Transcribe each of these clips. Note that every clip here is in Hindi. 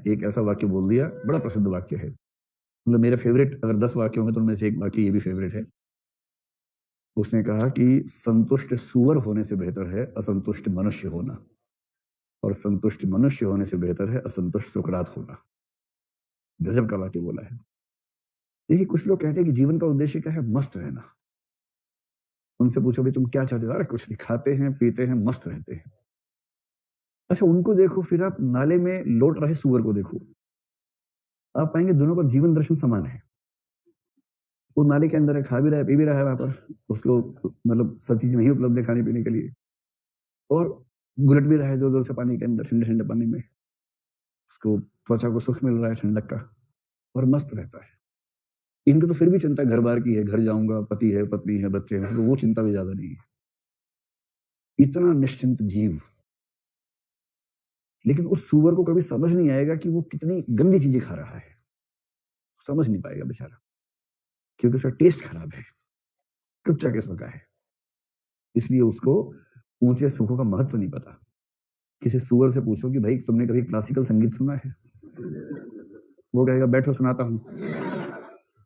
एक ऐसा वाक्य बोल दिया, बड़ा प्रसिद्ध वाक्य है, मतलब मेरा फेवरेट, अगर 10 वाक्य होंगे तो उनमें से एक वाक्य ये भी फेवरेट है। उसने कहा कि संतुष्ट सूअर होने से बेहतर है असंतुष्ट मनुष्य होना, और संतुष्ट मनुष्य होने से बेहतर है असंतुष्ट सुकरात होना। गजब का वाक्य बोला है। देखिए, कुछ लोग कहते हैं कि जीवन का उद्देश्य क्या है? मस्त रहना। उनसे पूछो भी तुम क्या चाहते हो? अरे कुछ नहीं, खाते हैं पीते हैं मस्त रहते हैं। अच्छा, उनको देखो, फिर आप नाले में लौट रहे सूअर को देखो, आप पाएंगे दोनों का जीवन दर्शन समान है। वो नाले के अंदर है, खा भी रहा है पी भी रहा है वापस, उसको मतलब सब चीज नहीं उपलब्ध है खाने पीने के लिए, और गुलट भी रहा है जोर जोर से पानी के अंदर, ठंडे ठंडे पानी में, उसको त्वचा को सुख मिल रहा है ठंडक का, और मस्त रहता है। इनको तो फिर भी चिंता घर बार की है, घर जाऊंगा, पति है पत्नी है बच्चे हैं, तो वो चिंता भी ज्यादा नहीं है। इतना निश्चिंत जीव। लेकिन उस सूअर को कभी समझ नहीं आएगा कि वो कितनी गंदी चीजें खा रहा है, समझ नहीं पाएगा बेचारा, क्योंकि उसका टेस्ट खराब है, कच्चा किस्म का है, इसलिए उसको ऊंचे सुखों का महत्व नहीं पता। किसी सुअर से पूछो कि भाई तुमने कभी क्लासिकल संगीत सुना है? वो कहेगा बैठो सुनाता हूँ।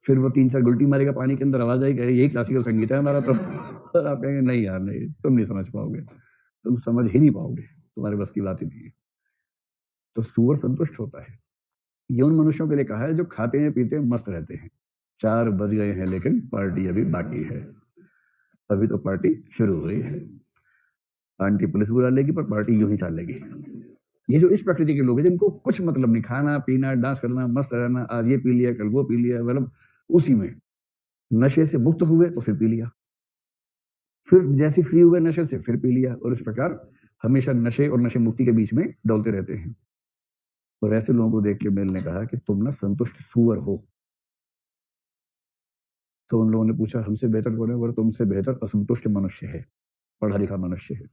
फिर वो 3-4 गुलटी मारेगा पानी के अंदर, आवाज आएगी, यही क्लासिकल संगीत है हमारा तो। और आप कहेंगे नहीं यार नहीं, तुम नहीं समझ पाओगे, तुम समझ ही नहीं पाओगे, तुम्हारे बस की बात ही नहीं है। तो सूअर संतुष्ट होता है। ये उन मनुष्यों के लिए कहा है जो खाते हैं पीते हैं मस्त रहते हैं। 4 बज गए हैं लेकिन पार्टी अभी बाकी है, अभी तो पार्टी शुरू हुई है। आंटी पुलिस बुला लेगी पर पार्टी यूं ही चलेगी। ये जो इस प्रकृति के लोग हैं जिनको कुछ मतलब नहीं, खाना पीना डांस करना मस्त रहना, आज ये पी लिया कल वो पी लिया, मतलब उसी में नशे से मुक्त हुए तो फिर पी लिया, फिर जैसे फ्री हुए नशे से फिर पी लिया, और इस प्रकार हमेशा नशे और नशे मुक्ति के बीच में डोलते रहते हैं। और ऐसे लोगों को देख के मेल ने कहा कि तुम ना संतुष्ट सूअर हो। तो उन लोगों ने पूछा हमसे बेहतर कौन है? बोले तुमसे बेहतर असंतुष्ट मनुष्य है, पढ़ा लिखा मनुष्य है।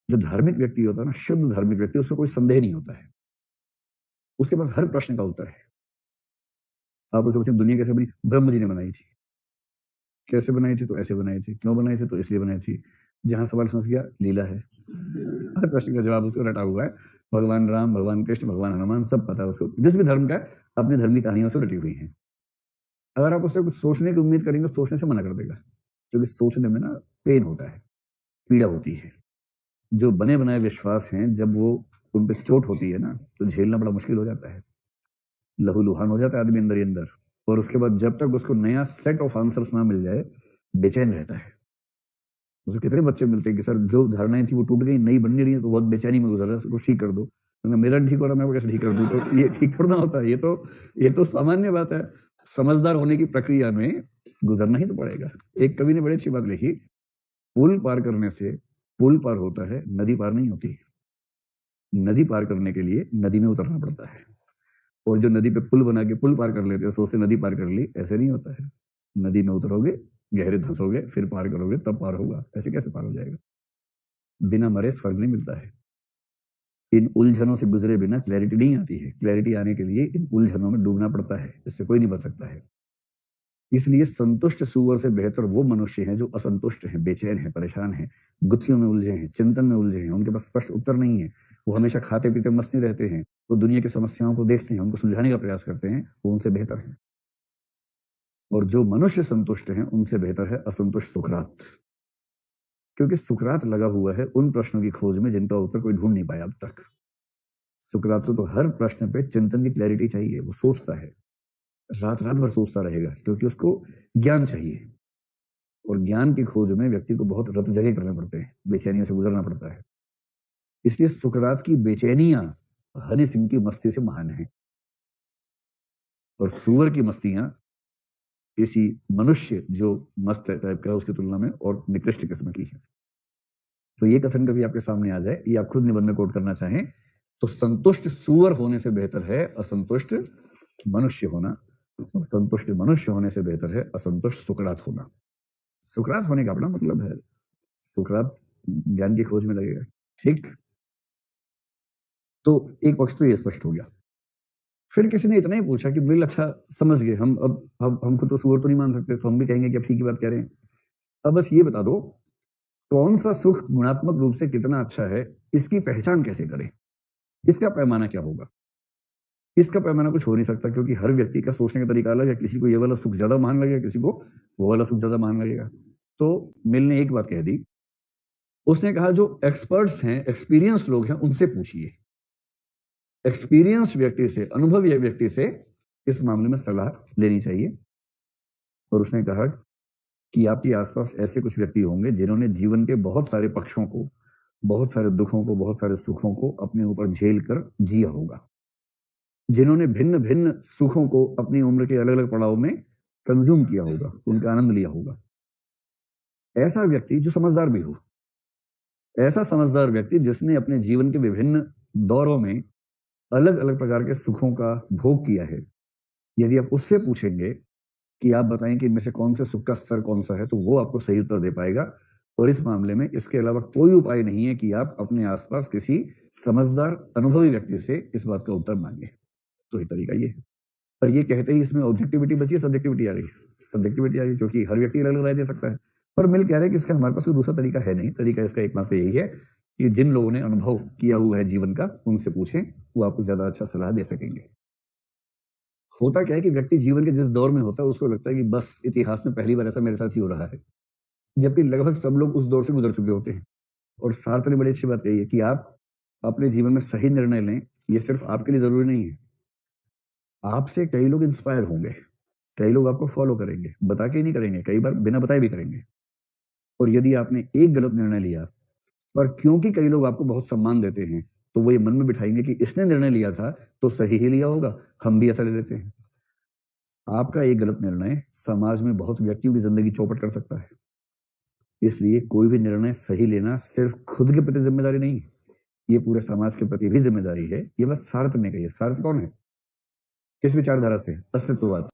जो धार्मिक व्यक्ति होता है ना, शुद्ध धार्मिक व्यक्ति, उसको कोई संदेह नहीं होता है, उसके पास हर प्रश्न का उत्तर है। आप उससे पूछे दुनिया कैसे बनी? ब्रह्म जी ने बनाई थी। कैसे बनाई थी? तो ऐसे बनाई थी। क्यों बनाई थी? तो इसलिए बनाई थी। जहां सवाल फंस गया, लीला है, हर प्रश्न का जवाब उसको रटा हुआ है। भगवान राम, भगवान कृष्ण, भगवान हनुमान, सब पता है उसको, जिस भी धर्म का है, अपनी धर्म की कहानियों से रटी हुई है। अगर आप उससे कुछ सोचने की उम्मीद करेंगे, सोचने से मना कर देगा, क्योंकि सोचने में ना पेन होता है, पीड़ा होती है। जो बने बनाए विश्वास हैं, जब वो उन पे चोट होती है ना, तो झेलना बड़ा मुश्किल हो जाता है, लहूलुहान हो जाता है आदमी अंदर ही अंदर। और उसके बाद जब तक उसको नया सेट ऑफ आंसर्स ना मिल जाए, बेचैन रहता है। उसे कितने बच्चे मिलते हैं कि सर जो धारणाएं थी वो टूट गई, नई बननी रही है, तो बहुत बेचैनी में गुजर रहा है, उसको ठीक कर दो। तो मेरा ठीक हो रहा, मैं वो कैसे ठीक कर दूं? तो ये ठीक थोड़ा ना होता है, ये तो सामान्य बात है। समझदार होने की प्रक्रिया में गुजरना ही तो पड़ेगा। एक कवि ने बड़ी अच्छी बात लिखी, पुल पार करने से पुल पार होता है, नदी पार नहीं होती। नदी पार करने के लिए नदी में उतरना पड़ता है, और जो नदी पे पुल बना के पुल पार कर लेते हैं, सोचते नदी पार कर ली, ऐसे नहीं होता है। नदी में उतरोगे, गहरे धंसोगे, फिर पार करोगे, तब पार होगा, ऐसे कैसे पार हो जाएगा? बिना मरे स्वर्ग नहीं मिलता है। इन उलझनों से गुजरे बिना क्लैरिटी नहीं आती है, क्लैरिटी आने के लिए इन उलझनों में डूबना पड़ता है, इससे कोई नहीं बच सकता है। इसलिए संतुष्ट सूअर से बेहतर वो मनुष्य हैं जो असंतुष्ट हैं, बेचैन हैं, परेशान हैं, गुत्थियों में उलझे हैं, चिंतन में उलझे हैं, उनके पास स्पष्ट उत्तर नहीं है। वो हमेशा खाते पीते मस्त नहीं रहते हैं, वो दुनिया की समस्याओं को देखते हैं, उनको सुलझाने का प्रयास करते हैं, वो उनसे बेहतर है। और जो मनुष्य संतुष्ट हैं, उनसे बेहतर है असंतुष्ट सुकरात, क्योंकि सुकरात लगा हुआ है उन प्रश्नों की खोज में जिनका उत्तर कोई ढूंढ नहीं पाया अब तक। सुकरात को तो हर प्रश्न पे चिंतन की क्लैरिटी चाहिए, वो सोचता है, रात रात भर सोचता रहेगा, क्योंकि उसको ज्ञान चाहिए। और ज्ञान की खोज में व्यक्ति को बहुत रत जगह करने पड़ते हैं, बेचैनियों से गुजरना पड़ता है। इसलिए सुकरात की बेचैनियां हनी सिंह की मस्ती से महान है, और सूअर की मस्तियां किसी मनुष्य जो मस्त टाइप का है उसकी तुलना में और निकृष्ट किस्म की है। तो ये कथन कभी आपके सामने आ जाए, ये आप खुद निबंध में कोट करना चाहें, तो संतुष्ट सूअर होने से बेहतर है असंतुष्ट मनुष्य होना, और संतुष्ट मनुष्य होने से बेहतर है असंतुष्ट सुकरात होना। सुकरात होने का अपना मतलब है, सुकरात ज्ञान की खोज में लगेगा। ठीक, तो एक पक्ष तो ये स्पष्ट हो गया। फिर किसी ने इतना ही पूछा कि बिल अच्छा समझ गए हम, अब हमको तो सूअर तो नहीं मान सकते, तो हम भी कहेंगे कि अब ठीक की बात कह रहे हैं। अब बस ये बता दो, कौन सा सुख गुणात्मक रूप से कितना अच्छा है, इसकी पहचान कैसे करें, इसका पैमाना क्या होगा? इसका पैमाना कुछ हो नहीं सकता, क्योंकि हर व्यक्ति का सोचने का तरीका अलग है। किसी को ये वाला सुख ज्यादा महान लगेगा, किसी को वो वाला सुख ज्यादा महान लगेगा। तो मिल ने एक बात कह दी, उसने कहा जो एक्सपर्ट्स हैं, एक्सपीरियंस लोग हैं, उनसे पूछिए। एक्सपीरियंस व्यक्ति से, अनुभवी व्यक्ति से इस मामले में सलाह लेनी चाहिए। और उसने कहा कि आपके आसपास ऐसे कुछ व्यक्ति होंगे जिन्होंने जीवन के बहुत सारे पक्षों को, बहुत सारे दुखों को, बहुत सारे सुखों को अपने ऊपर झेल कर जिया होगा, जिन्होंने भिन्न भिन्न सुखों को अपनी उम्र के अलग अलग पड़ाव में कंज्यूम किया होगा, उनका आनंद लिया होगा। ऐसा व्यक्ति जो समझदार भी हो, ऐसा समझदार व्यक्ति जिसने अपने जीवन के विभिन्न दौरों में अलग अलग प्रकार के सुखों का भोग किया है, यदि आप उससे पूछेंगे कि आप बताएं कि इनमें से कौन से सुख का स्तर कौन सा है, तो वो आपको सही उत्तर दे पाएगा। और इस मामले में इसके अलावा कोई उपाय नहीं है कि आप अपने आसपास किसी समझदार अनुभवी व्यक्ति से इस बात का उत्तर मांगे। तो ये तरीका ये है। पर ये कहते ही इसमें ऑब्जेक्टिविटी बची है, सब्जेक्टिविटी आ गई। सब्जेक्टिविटी आ गई क्योंकि हर व्यक्ति अलग राय दे सकता है। पर मिल कह रहे हैं कि इसका हमारे पास कोई दूसरा तरीका है नहीं। तरीका इसका एकमात्र यही है कि जिन लोगों ने अनुभव किया हुआ है जीवन का, उनसे पूछें, वो आपको ज्यादा अच्छा सलाह दे सकेंगे। होता क्या है कि व्यक्ति जीवन के जिस दौर में होता है उसको लगता है कि बस इतिहास में पहली बार ऐसा मेरे साथ ही हो रहा है, जबकि लगभग सब लोग उस दौर से गुजर चुके होते हैं। और सार्थ ने बड़ी अच्छी बात कही है कि आप अपने जीवन में सही निर्णय लें, ये सिर्फ आपके लिए जरूरी नहीं है। आपसे कई लोग इंस्पायर होंगे, कई लोग आपको फॉलो करेंगे, बता के ही नहीं करेंगे, कई बार बिना बताए भी करेंगे। और यदि आपने एक गलत निर्णय लिया, पर क्योंकि कई लोग आपको बहुत सम्मान देते हैं, तो वो ये मन में बिठाएंगे कि इसने निर्णय लिया था तो सही ही लिया होगा, हम भी ऐसा ले लेते हैं। आपका एक गलत निर्णय समाज में बहुत व्यक्तियों की जिंदगी चौपट कर सकता है। इसलिए कोई भी निर्णय सही लेना सिर्फ खुद के प्रति जिम्मेदारी नहीं है, ये पूरे समाज के प्रति भी जिम्मेदारी है। ये बात सार्थ ने कही है। सार्थ कौन है? किस विचारधारा से? अस्तित्ववाद।